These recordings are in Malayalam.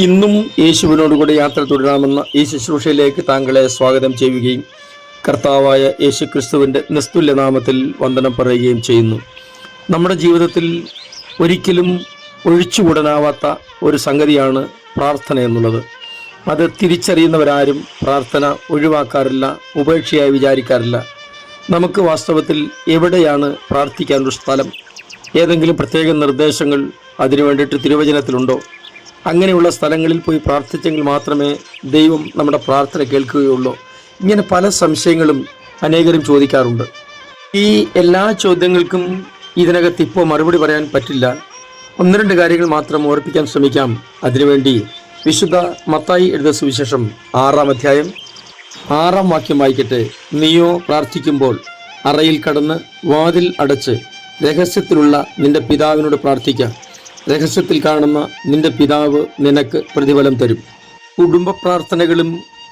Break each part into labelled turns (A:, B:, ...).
A: ഇന്നും യേശുവിനോടുകൂടി യാത്ര തുടരാമെന്ന ഈ ശുശ്രൂഷയിലേക്ക് താങ്കളെ സ്വാഗതം ചെയ്യുകയും കർത്താവായ യേശു ക്രിസ്തുവിൻ്റെ നിസ്തുല്യ നാമത്തിൽ വന്ദനം പറയുകയും ചെയ്യുന്നു. നമ്മുടെ ജീവിതത്തിൽ ഒരിക്കലും ഒഴിച്ചുകൂടാനാവാത്ത ഒരു സംഗതിയാണ് പ്രാർത്ഥന എന്നുള്ളത്. അത് തിരിച്ചറിയുന്നവരാരും പ്രാർത്ഥന ഒഴിവാക്കാറില്ല, ഉപേക്ഷയായി വിചാരിക്കാറില്ല. നമുക്ക് വാസ്തവത്തിൽ എവിടെയാണ് പ്രാർത്ഥിക്കാനൊരു സ്ഥലം? ഏതെങ്കിലും പ്രത്യേക നിർദ്ദേശങ്ങൾ അതിനു വേണ്ടിയിട്ട് തിരുവചനത്തിലുണ്ടോ? അങ്ങനെയുള്ള സ്ഥലങ്ങളിൽ പോയി പ്രാർത്ഥിച്ചെങ്കിൽ മാത്രമേ ദൈവം നമ്മുടെ പ്രാർത്ഥന കേൾക്കുകയുള്ളൂ. ഇങ്ങനെ പല സംശയങ്ങളും അനേകരും ചോദിക്കാറുണ്ട്. ഈ എല്ലാ ചോദ്യങ്ങൾക്കും ഇതിനകത്ത് ഇപ്പോൾ മറുപടി പറയാൻ പറ്റില്ല. ഒന്ന് രണ്ട് കാര്യങ്ങൾ മാത്രം ഓർപ്പിക്കാൻ ശ്രമിക്കാം. അതിനുവേണ്ടി വിശുദ്ധ മത്തായി എഴുതിയ സുവിശേഷം 6-ാം അധ്യായം 6-ാം വാക്യം വായിക്കട്ടെ. നീയോ പ്രാർത്ഥിക്കുമ്പോൾ അറയിൽ കടന്ന് വാതിൽ അടച്ച് രഹസ്യത്തിലുള്ള നിന്റെ പിതാവിനോട് പ്രാർത്ഥിക്കുക. രഹസ്യത്തിൽ കാണുന്ന നിന്റെ പിതാവ് നിനക്ക് പ്രതിഫലം തരും. കുടുംബ പ്രാർത്ഥനകളും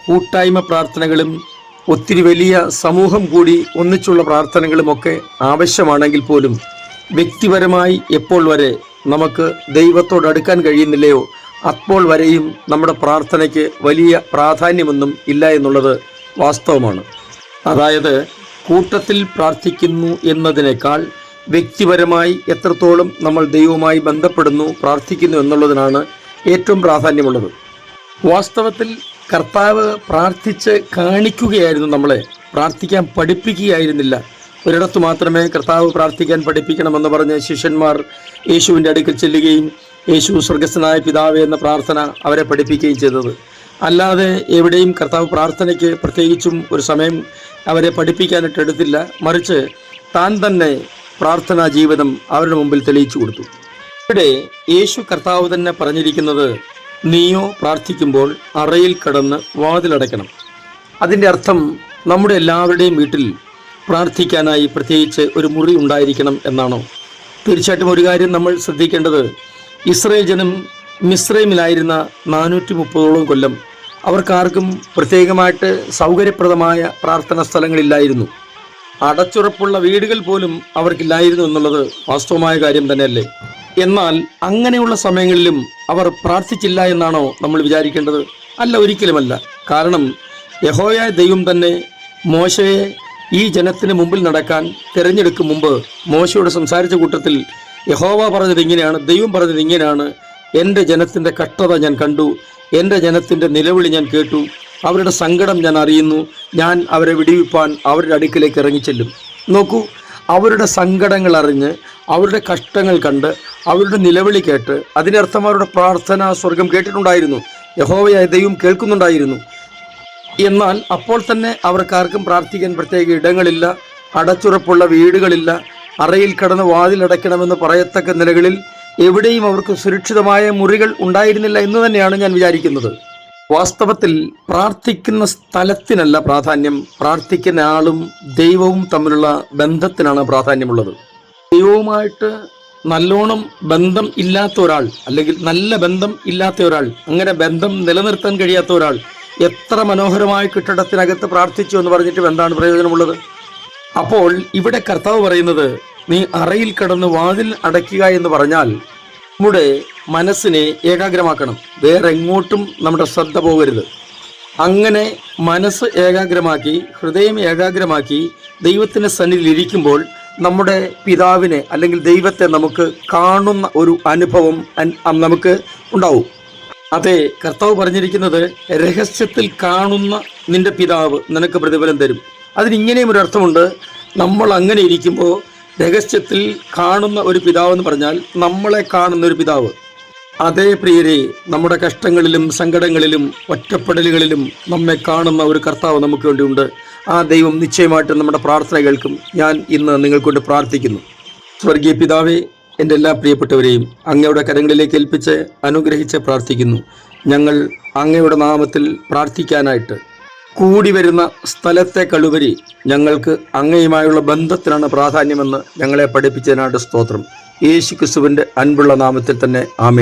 A: കൂട്ടായ്മ പ്രാർത്ഥനകളും ഒത്തിരി വലിയ സമൂഹം കൂടി ഒന്നിച്ചുള്ള പ്രാർത്ഥനകളുമൊക്കെ ആവശ്യമാണെങ്കിൽ പോലും വ്യക്തിപരമായി എപ്പോൾ വരെ നമുക്ക് ദൈവത്തോട് അടുക്കാൻ കഴിയുന്നില്ലയോ അപ്പോൾ വരെയും നമ്മുടെ പ്രാർത്ഥനയ്ക്ക് വലിയ പ്രാധാന്യമൊന്നും ഇല്ല എന്നുള്ളത് വാസ്തവമാണ്. അതായത് കൂട്ടത്തിൽ പ്രാർത്ഥിക്കുന്നു എന്നതിനേക്കാൾ വ്യക്തിപരമായി എത്രത്തോളം നമ്മൾ ദൈവവുമായി ബന്ധപ്പെടുന്നു, പ്രാർത്ഥിക്കുന്നു എന്നുള്ളതിനാണ് ഏറ്റവും പ്രാധാന്യമുള്ളത്. വാസ്തവത്തിൽ കർത്താവ് പ്രാർത്ഥിച്ച് കാണിക്കുകയായിരുന്നു, നമ്മളെ പ്രാർത്ഥിക്കാൻ പഠിപ്പിക്കുകയായിരുന്നില്ല. ഒരിടത്ത് മാത്രമേ കർത്താവ് പ്രാർത്ഥിക്കാൻ പഠിപ്പിക്കണമെന്ന് പറഞ്ഞ് ശിഷ്യന്മാർ യേശുവിൻ്റെ അടുക്കൽ ചെല്ലുകയും യേശു സ്വർഗസ്ഥനായ പിതാവേ എന്ന പ്രാർത്ഥന അവരെ പഠിപ്പിക്കുകയും ചെയ്തത്. അല്ലാതെ എവിടെയും കർത്താവ് പ്രാർത്ഥനയ്ക്ക് പ്രത്യേകിച്ചും ഒരു സമയം അവരെ പഠിപ്പിക്കാനായിട്ട് എടുത്തില്ല. മറിച്ച് താൻ തന്നെ പ്രാർത്ഥനാ ജീവിതം അവരുടെ മുമ്പിൽ തെളിയിച്ചു കൊടുത്തു. ഇവിടെ യേശു കർത്താവ് തന്നെ പറഞ്ഞിരിക്കുന്നത്, നീയോ പ്രാർത്ഥിക്കുമ്പോൾ അറയിൽ കടന്ന് വാതിലടയ്ക്കണം. അതിൻ്റെ അർത്ഥം നമ്മുടെ എല്ലാവരുടെയും വീട്ടിൽ പ്രാർത്ഥിക്കാനായി പ്രത്യേകിച്ച് ഒരു മുറി ഉണ്ടായിരിക്കണം എന്നാണോ? തീർച്ചയായിട്ടും ഒരു കാര്യം നമ്മൾ ശ്രദ്ധിക്കേണ്ടത്, ഇസ്രായേൽ ജനം മിസ്രൈമിലായിരുന്ന 430ഓളം കൊല്ലം അവർക്കാർക്കും പ്രത്യേകമായിട്ട് സൗകര്യപ്രദമായ പ്രാർത്ഥനാ സ്ഥലങ്ങളില്ലായിരുന്നു. അടച്ചുറപ്പുള്ള വീടുകൾ പോലും അവർക്കില്ലായിരുന്നു എന്നുള്ളത് വാസ്തവമായ കാര്യം തന്നെയല്ലേ? എന്നാൽ അങ്ങനെയുള്ള സമയങ്ങളിലും അവർ പ്രാർത്ഥിച്ചില്ല എന്നാണോ നമ്മൾ വിചാരിക്കേണ്ടത്? അല്ല, ഒരിക്കലുമല്ല. കാരണം യഹോവയായ ദൈവം തന്നെ മോശയെ ഈ ജനത്തിന് മുമ്പിൽ നടക്കാൻ തിരഞ്ഞെടുക്കും മുമ്പ് മോശയോട് സംസാരിച്ച കൂട്ടത്തിൽ യഹോവ പറഞ്ഞത് ഇങ്ങനെയാണ്, ദൈവം പറഞ്ഞത് ഇങ്ങനെയാണ്, എൻ്റെ ജനത്തിൻ്റെ കഷ്ടത ഞാൻ കണ്ടു, എൻ്റെ ജനത്തിൻ്റെ നിലവിളി ഞാൻ കേട്ടു, അവരുടെ സങ്കടം ഞാൻ അറിയുന്നു, ഞാൻ അവരെ വിടുവിപ്പാൻ അവരുടെ അടുക്കിലേക്ക് ഇറങ്ങിച്ചെല്ലും. നോക്കൂ, അവരുടെ സങ്കടങ്ങൾ അറിഞ്ഞ്, അവരുടെ കഷ്ടങ്ങൾ കണ്ട്, അവരുടെ നിലവിളി കേട്ട്, അതിനർത്ഥം അവരുടെ പ്രാർത്ഥന സ്വർഗം കേട്ടിട്ടുണ്ടായിരുന്നു, യഹോവയായ ദൈവം കേൾക്കുന്നുണ്ടായിരുന്നു. എന്നാൽ അപ്പോൾ തന്നെ അവർക്കാർക്കും പ്രാർത്ഥിക്കാൻ പ്രത്യേക ഇടങ്ങളില്ല, അടച്ചുറപ്പുള്ള വീടുകളില്ല, അറയിൽ കടന്ന് വാതിലടയ്ക്കണമെന്ന് പറയത്തക്ക നിലകളിൽ എവിടെയും അവർക്ക് സുരക്ഷിതമായ മുറികൾ ഉണ്ടായിരുന്നില്ല എന്ന് തന്നെയാണ് ഞാൻ വിചാരിക്കുന്നത്. വാസ്തവത്തിൽ പ്രാർത്ഥിക്കുന്ന സ്ഥലത്തിനല്ല പ്രാധാന്യം, പ്രാർത്ഥിക്കുന്ന ആളും ദൈവവും തമ്മിലുള്ള ബന്ധത്തിനാണ് പ്രാധാന്യമുള്ളത്. ദൈവവുമായിട്ട് നല്ലോണം ബന്ധം ഇല്ലാത്ത ഒരാൾ, അല്ലെങ്കിൽ നല്ല ബന്ധം ഇല്ലാത്ത ഒരാൾ, അങ്ങനെ ബന്ധം നിലനിർത്താൻ കഴിയാത്ത ഒരാൾ എത്ര മനോഹരമായ കെട്ടിടത്തിനകത്ത് പ്രാർത്ഥിച്ചു എന്ന് പറഞ്ഞിട്ട് എന്താണ് പ്രയോജനമുള്ളത്? അപ്പോൾ ഇവിടെ കർത്താവ് പറയുന്നത്, നീ അറയിൽ കടന്ന് വാതിൽ അടയ്ക്കുക എന്ന് പറഞ്ഞാൽ നമ്മുടെ മനസ്സിനെ ഏകാഗ്രമാക്കണം. വേറെ എങ്ങോട്ടും നമ്മുടെ ശ്രദ്ധ പോകരുത്. അങ്ങനെ മനസ്സ് ഏകാഗ്രമാക്കി, ഹൃദയം ഏകാഗ്രമാക്കി ദൈവത്തിൻ്റെ സന്നിധിയിൽ ഇരിക്കുമ്പോൾ നമ്മുടെ പിതാവിനെ അല്ലെങ്കിൽ ദൈവത്തെ നമുക്ക് കാണുന്ന ഒരു അനുഭവം നമുക്ക് ഉണ്ടാവും. അതെ, കർത്താവ് പറഞ്ഞിരിക്കുന്നത്, രഹസ്യത്തിൽ കാണുന്ന നിന്റെ പിതാവ് നിനക്ക് പ്രതിഫലം തരും. അതിനിങ്ങനെയും ഒരു അർത്ഥമുണ്ട്. നമ്മൾ അങ്ങനെ ഇരിക്കുമ്പോൾ രഹസ്യത്തിൽ കാണുന്ന ഒരു പിതാവ് എന്ന് പറഞ്ഞാൽ നമ്മളെ കാണുന്ന ഒരു പിതാവ്. അതേ പ്രിയരെ, നമ്മുടെ കഷ്ടങ്ങളിലും സങ്കടങ്ങളിലും ഒറ്റപ്പെടലുകളിലും നമ്മെ കാണുന്ന ഒരു കർത്താവ് നമുക്ക് വേണ്ടിയുണ്ട്. ആ ദൈവം നിശ്ചയമായിട്ടും നമ്മുടെ പ്രാർത്ഥന കേൾക്കും. ഞാൻ ഇന്ന് നിങ്ങൾക്കൊണ്ട് പ്രാർത്ഥിക്കുന്നു. സ്വർഗീയ പിതാവേ, എൻ്റെ എല്ലാ പ്രിയപ്പെട്ടവരെയും അങ്ങയുടെ കരങ്ങളിലേക്ക് ഏൽപ്പിച്ച് അനുഗ്രഹിച്ച് പ്രാർത്ഥിക്കുന്നു. ഞങ്ങൾ അങ്ങയുടെ നാമത്തിൽ പ്രാർത്ഥിക്കാനായിട്ട് കൂടി വരുന്ന സ്ഥലത്തെക്കാളുപരി ഞങ്ങൾക്ക് അങ്ങയുമായുള്ള ബന്ധത്തിനാണ് പ്രാധാന്യമെന്ന് ഞങ്ങളെ പഠിപ്പിച്ചതിനായിട്ട് സ്തോത്രം. യേശു ക്രിസ്തുവിൻ്റെ അൻപുള്ള നാമത്തിൽ തന്നെ ആമേൻ.